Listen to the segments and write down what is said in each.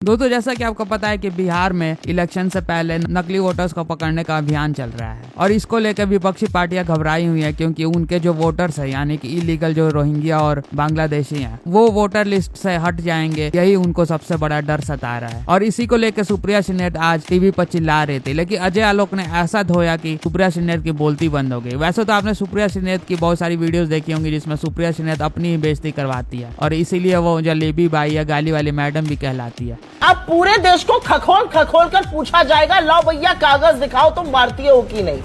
दोस्तों जैसा कि आपको पता है कि बिहार में इलेक्शन से पहले नकली वोटर्स को पकड़ने का अभियान चल रहा है और इसको लेकर विपक्षी पार्टियां घबराई हुई हैं क्योंकि उनके जो वोटर्स है यानी कि इलीगल जो रोहिंग्या और बांग्लादेशी हैं वो वोटर लिस्ट से हट जाएंगे, यही उनको सबसे बड़ा डर सता रहा है। और इसी को लेकर सुप्रिया सिन्हा आज टीवी पर चिल्ला रहे थे, लेकिन अजय आलोक ने ऐसा धोया कि सुप्रिया सिन्हा की बोलती बंद हो गई। वैसे तो आपने सुप्रिया सिन्हा की बहुत सारी वीडियोस देखी होंगी जिसमें सुप्रिया सिन्हा अपनी ही बेइज्जती करवाती है और इसीलिए वो जलेबी बाई या गाली वाली मैडम भी कहलाती है। अब पूरे देश को खखोल खखोल कर पूछा जाएगा, लाओ भैया कागज दिखाओ तुम भारतीय हो कि नहीं।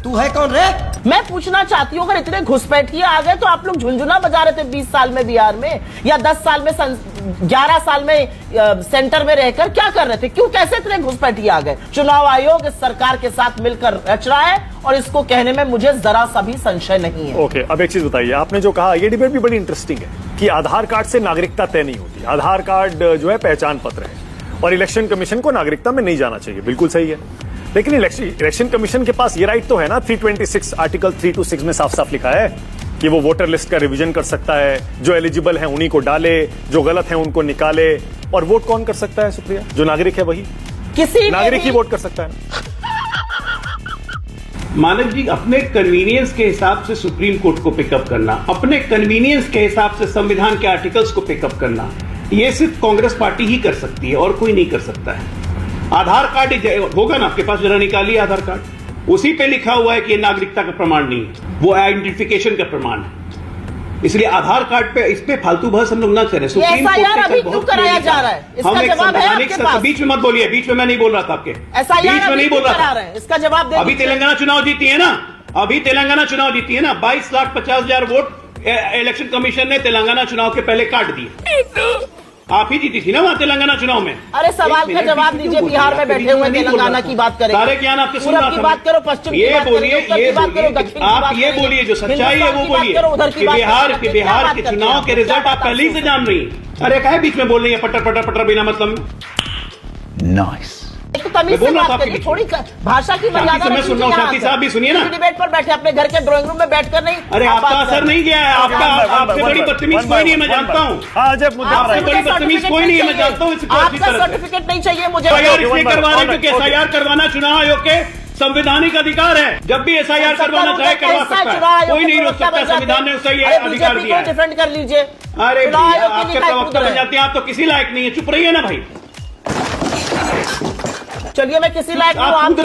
तू है कौन रे? मैं पूछना चाहती हूँ, अगर इतने घुसपैठिए आ गए तो आप लोग झुनझुना बजा रहे थे 20 साल में बिहार में, या 10 साल में 11 साल में सेंटर में रहकर क्या कर रहे थे? क्यों कैसे इतने घुसपैठिए आ गए? चुनाव आयोग इस सरकार के साथ मिलकर रच रहा है और इसको कहने में मुझे जरा सा भी संशय नहीं है। ओके, अब एक चीज बताइए, आपने जो कहा ये डिबेट भी बड़ी इंटरेस्टिंग है कि आधार कार्ड से नागरिकता तय नहीं होती। आधार कार्ड जो है पहचान पत्र है और इलेक्शन कमीशन को नागरिकता में नहीं जाना चाहिए, बिल्कुल सही है। लेकिन इलेक्शन कमीशन के पास ये राइट तो है ना, 326 आर्टिकल 326 में साफ साफ लिखा है कि वो वोटर लिस्ट का रिवीजन कर सकता है, जो एलिजिबल है उन्हीं को डाले, जो गलत है उनको निकाले। और वोट कौन कर सकता है सुप्रिया? जो नागरिक है वही, किसी नागरिक ही वोट कर सकता है। मानक जी, अपने कन्वीनियंस के हिसाब से सुप्रीम कोर्ट को पिकअप करना, अपने कन्वीनियंस के हिसाब से संविधान के आर्टिकल्स को पिकअप करना, ये सिर्फ कांग्रेस पार्टी ही कर सकती है और कोई नहीं कर सकता है। आधार कार्ड होगा ना आपके पास, जरा निकालिए आधार कार्ड, उसी पे लिखा हुआ है कि ये नागरिकता का प्रमाण नहीं है, वो आइडेंटिफिकेशन का प्रमाण है। इसलिए आधार कार्ड पे इस पे फालतू बहस हम लोग ना करें। सुप्रीम कोर्ट अभी क्यों कराया जा रहा है? इसका जवाब है आपके पास। बीच में मत बोलिए, बीच में मैं नहीं बोल रहा था आपके, बीच में नहीं बोल रहा था। इसका जवाब दे। अभी तेलंगाना चुनाव जीती है ना, अभी तेलंगाना चुनाव जीती है ना, 22,50,000 वोट इलेक्शन कमीशन ने तेलंगाना चुनाव के पहले काट दिए। आप ही जीती थी ना वहाँ तेलंगाना चुनाव में। अरे सवाल का जवाब दीजिए, बिहार में बैठे हुए तेलंगाना की बात करें, सारे ज्ञान आपके सुन रहा था। की बात करो, पश्चिम की बात करो, उत्तर की बात करो, दक्षिण की बात करो। आप ये बोलिए जो सच्चाई है वो बोलिए कि बिहार के चुनाव के रिजल्ट आप पहले ही से जान रही हैं। अरे कहे बीच में बोल रही है पटर पटर पटर बिना मतलब। नाइस। तो तमीज से बात करिए, थोड़ी भाषा की मर्यादा मैं सुन रहा हूँ। शांति साहब भी सुनिए ना, डिबेट पर बैठे अपने घर के ड्राइंग रूम में बैठकर नहीं। अरे आपका असर नहीं गया है, आपका आपसे बड़ी बदतमीज कोई नहीं है, मैं जानता हूँ। आपसे बड़ी बदतमीज कोई नहीं है, मैं जानता हूँ। आपका सर्टिफिकेट नहीं चाहिए मुझे। इसलिए करवा रहे क्योंकि SIR करवाना चुनाव आयोग के संवैधानिक अधिकार है। जब भी SIR करवाना चाहे करवा सकता है, कोई नहीं रोक सकता। संविधान ने उसका ये अधिकार दिया है। डिफेंड कर लीजिए। अरे आपके प्रवक्ता बन जाते हैं आप, तो किसी लायक नहीं है। चुप रहिए ना भाई। चलिए मैं किसी लायक हूँ, आप मुझे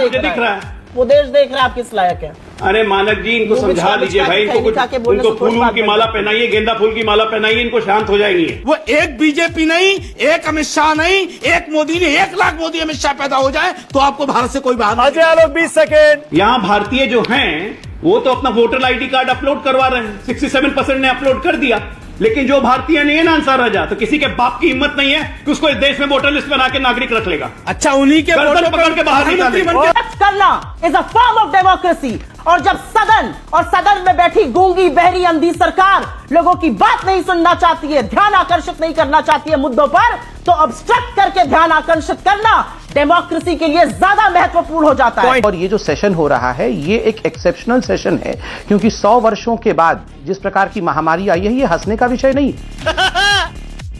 दिख रहा है, वो देश देख रहा है आप किस लायक है। अरे मानक जी, इनको समझा दीजिए भाई, इनको फूलों की माला पहनाइए, गेंदा फूल की माला पहनाइए, इनको शांत हो जाएंगे। वो एक बीजेपी नहीं, एक अमित शाह नहीं, एक मोदी नहीं, 1 लाख मोदी अमित शाह पैदा हो जाए तो आपको भारत से कोई बाहर नहीं। अजय आलोक 20 सेकेंड। यहाँ भारतीय जो हैं वो तो अपना वोटर ID कार्ड अपलोड करवा रहे हैं, 67% ने अपलोड कर दिया। लेकिन जो भारतीय नहीं है ना आंसर राजा, तो किसी के बाप की हिम्मत नहीं है कि उसको इस देश में वोटर लिस्ट बना के नागरिक रख लेगा। अच्छा, उन्हीं के गर्दन पकड़ के बाहर निकालेगा। करना is a form of democracy. और जब सदन में बैठी गूंगी बहरी अंधी सरकार लोगों की बात नहीं सुनना चाहती है, ध्यान आकर्षित नहीं करना चाहती है मुद्दों पर, तो ऑब्स्ट्रक्ट करके ध्यान आकर्षित करना डेमोक्रेसी के लिए ज्यादा महत्वपूर्ण हो जाता है। और ये जो सेशन हो रहा है ये एक एक्सेप्शनल सेशन है, क्योंकि 100 वर्षों के बाद जिस प्रकार की महामारी आई है, ये हंसने का विषय नहीं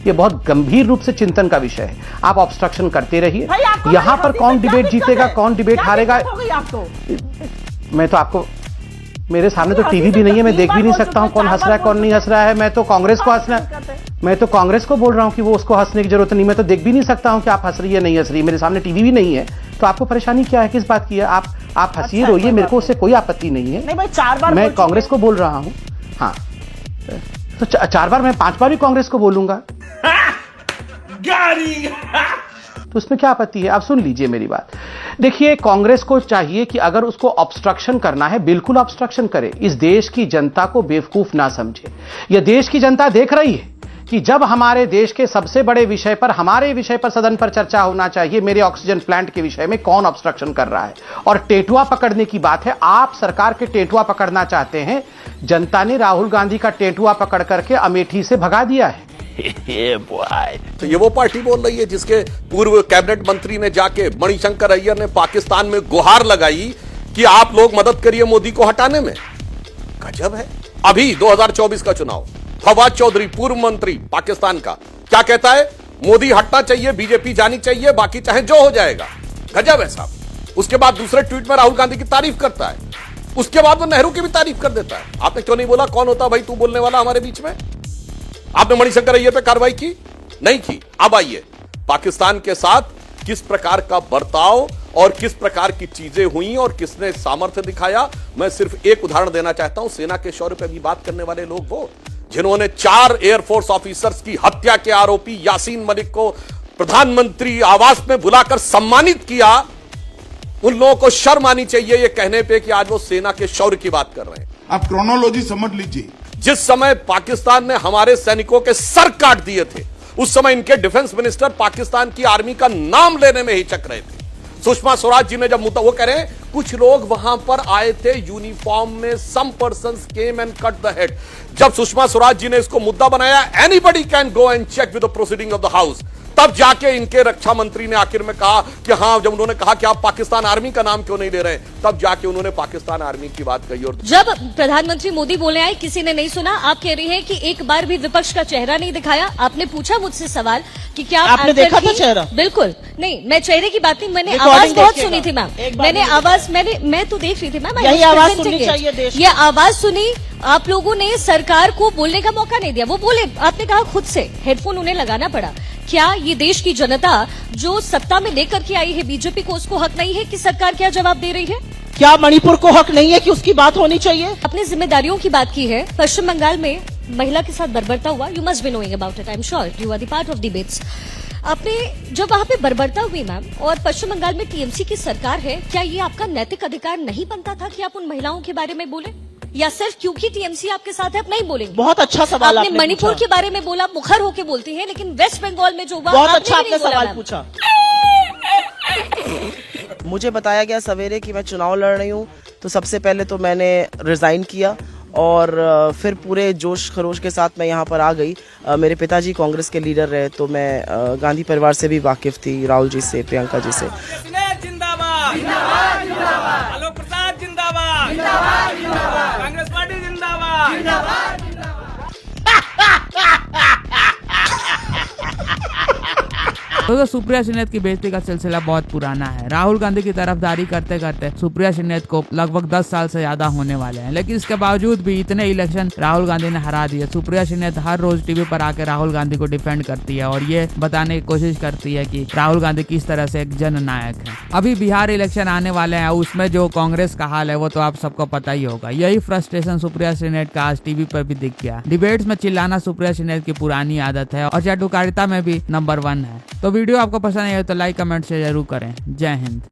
ये बहुत गंभीर रूप से चिंतन का विषय है। आप ऑब्स्ट्रक्शन करते रहिए। यहां पर कौन डिबेट जीतेगा, कौन डिबेट हारेगा, मैं तो आपको, मेरे सामने तो टीवी भी नहीं है, मैं देख भी नहीं सकता हूं कौन हंस रहा है कौन नहीं हंस रहा है। मैं तो कांग्रेस को हंसना, मैं तो कांग्रेस को बोल रहा हूं कि वो उसको हंसने की जरूरत नहीं। मैं तो देख भी नहीं सकता हूं कि आप हंस रही है नहीं हंस रही, मेरे सामने टीवी भी नहीं है। तो आपको परेशानी क्या है, किस बात की है? आप हंसिए रोइए, मेरे को उससे कोई आपत्ति नहीं है। नहीं भाई, 4 बार मैं कांग्रेस को बोल रहा हूं। हाँ तो 4 बार, मैं 5 बार भी कांग्रेस को बोलूंगा तो उसमें क्या आपत्ति है? आप सुन लीजिए मेरी बात। देखिए, कांग्रेस को चाहिए कि अगर उसको ऑब्स्ट्रक्शन करना है, बिल्कुल ऑब्स्ट्रक्शन करे। इस देश की जनता को बेवकूफ ना समझे। यह देश की जनता देख रही है कि जब हमारे देश के सबसे बड़े विषय पर, हमारे विषय पर सदन पर चर्चा होना चाहिए, मेरे ऑक्सीजन प्लांट के विषय में, कौन ऑब्स्ट्रक्शन कर रहा है। और टेटुआ पकड़ने की बात है, आप सरकार के टेटुआ पकड़ना चाहते हैं। जनता ने राहुल गांधी का टेटुआ पकड़ करके अमेठी से भगा दिया है। तो ये वो पार्टी बोल रही है जिसके पूर्व कैबिनेट मंत्री ने जाके, मणिशंकर अय्यर ने पाकिस्तान में गुहार लगाई कि आप लोग मदद करिए मोदी को हटाने में। गजब है। अभी 2024 का चुनाव, फवाद चौधरी पूर्व मंत्री पाकिस्तान का क्या कहता है? मोदी हटना चाहिए, बीजेपी जानी चाहिए, बाकी चाहे जो हो जाएगा। गजब है साहब। उसके बाद दूसरे ट्वीट में राहुल गांधी की तारीफ करता है, उसके बाद वो नेहरू की भी तारीफ कर देता है। आपने क्यों नहीं बोला कौन होता भाई तू बोलने वाला हमारे बीच में? आपने मणिशंकर अय्यर पे कार्रवाई की नहीं की। अब आइए पाकिस्तान के साथ किस प्रकार का बर्ताव और किस प्रकार की चीजें हुई और किसने सामर्थ्य दिखाया। मैं सिर्फ एक उदाहरण देना चाहता हूं। सेना के शौर्य पे भी बात करने वाले लोग वो जिन्होंने 4 एयरफोर्स ऑफिसर्स की हत्या के आरोपी यासीन मलिक को प्रधानमंत्री आवास में बुलाकर सम्मानित किया, उन लोगों को शर्म आनी चाहिए ये कहने पे कि आज वो सेना के शौर्य की बात कर रहे हैं। आप क्रोनोलॉजी समझ लीजिए। जिस समय पाकिस्तान ने हमारे सैनिकों के सर काट दिए थे, उस समय इनके डिफेंस मिनिस्टर पाकिस्तान की आर्मी का नाम लेने में हिचक रहे थे। सुषमा स्वराज जी ने जब मुद्दा, वो कह रहे हैं कुछ लोग वहां पर आए थे यूनिफॉर्म में, some persons came and cut the head. जब सुषमा स्वराज जी ने इसको मुद्दा बनाया, anybody can go and check with the proceeding of the house, तब जाके इनके रक्षा मंत्री ने आखिर में कहा कि हां, जब उन्होंने कहा कि आप पाकिस्तान आर्मी का नाम क्यों नहीं ले रहे, तब जाके उन्होंने पाकिस्तान आर्मी की बात कही। और जब प्रधानमंत्री मोदी बोले आए, किसी ने नहीं सुना। आप कह रही हैं कि एक बार भी विपक्ष का चेहरा नहीं दिखाया। आपने पूछा मुझसे सवाल कि क्या आपने देखा था चेहरा? बिल्कुल नहीं, मैं चेहरे की बात नहीं, मैंने रिकॉर्डिंग आवाज बहुत देखिएगा। सुनी थी मैम, एक बार मैंने नहीं आवाज मैं तो देख रही थी मैम। यही आवाज सुननी चाहिए देश ये आवाज सुनी। आप लोगों ने सरकार को बोलने का मौका नहीं दिया। वो बोले, आपने कहा खुद से, हेडफोन उन्हें लगाना पड़ा। क्या ये देश की जनता जो सत्ता में लेकर के आई है बीजेपी को, उसको हक नहीं है कि सरकार क्या जवाब दे रही है? क्या मणिपुर को हक नहीं है कि उसकी बात होनी चाहिए? अपनी जिम्मेदारियों की बात की है। पश्चिम बंगाल में महिला के साथ बर्बरता हुआ। You must be knowing about it, I am sure you are the part of debates. आपने जब वहां पे बर्बरता हुई मैम, और पश्चिम बंगाल में टीएमसी की सरकार है, क्या ये आपका नैतिक अधिकार नहीं बनता था कि आप उन महिलाओं के बारे में बोले, या सिर्फ क्योंकि टीएमसी आपके साथ है आप नहीं बोलेंगे? बहुत अच्छा सवाल आपने मणिपुर पूछा। के बारे में बोला, मुखर होके बोलती है, लेकिन वेस्ट बंगाल में जो हुआ, बहुत आपने अच्छा भी आपने नहीं बोला सवाल मैम। पूछा। मुझे बताया गया सवेरे कि मैं चुनाव लड़ रही हूँ, तो सबसे पहले तो मैंने रिजाइन किया और फिर पूरे जोश खरोश के साथ मैं यहाँ पर आ गई। मेरे पिताजी कांग्रेस के लीडर रहे, तो मैं गांधी परिवार से भी वाकिफ थी, राहुल जी से, प्रियंका जी से। जिंदाबाद, आलोक प्रसाद जिंदाबाद, कांग्रेस पार्टी जिंदाबाद। तो सुप्रिया सिन्हा की बेइज्जती का सिलसिला बहुत पुराना है। राहुल गांधी की तरफदारी करते करते सुप्रिया सिन्हा को लगभग 10 साल से ज्यादा होने वाले हैं, लेकिन इसके बावजूद भी इतने इलेक्शन राहुल गांधी ने हरा दिए। सुप्रिया सिन्हा हर रोज टीवी पर आकर राहुल गांधी को डिफेंड करती है और ये बताने की कोशिश करती है कि राहुल गांधी किस तरह से एक जननायक है। अभी बिहार इलेक्शन आने वाले हैं, उसमें जो कांग्रेस का हाल है वो तो आप सबको पता ही होगा। यही फ्रस्ट्रेशन सुप्रिया सिन्हा का आज टीवी पर भी दिख गया। डिबेट्स में चिल्लाना सुप्रिया सिन्हा की पुरानी आदत है और चाटुकारिता में भी नंबर 1 है। तो वीडियो आपको पसंद आए तो लाइक कमेंट से जरूर करें। जय हिंद।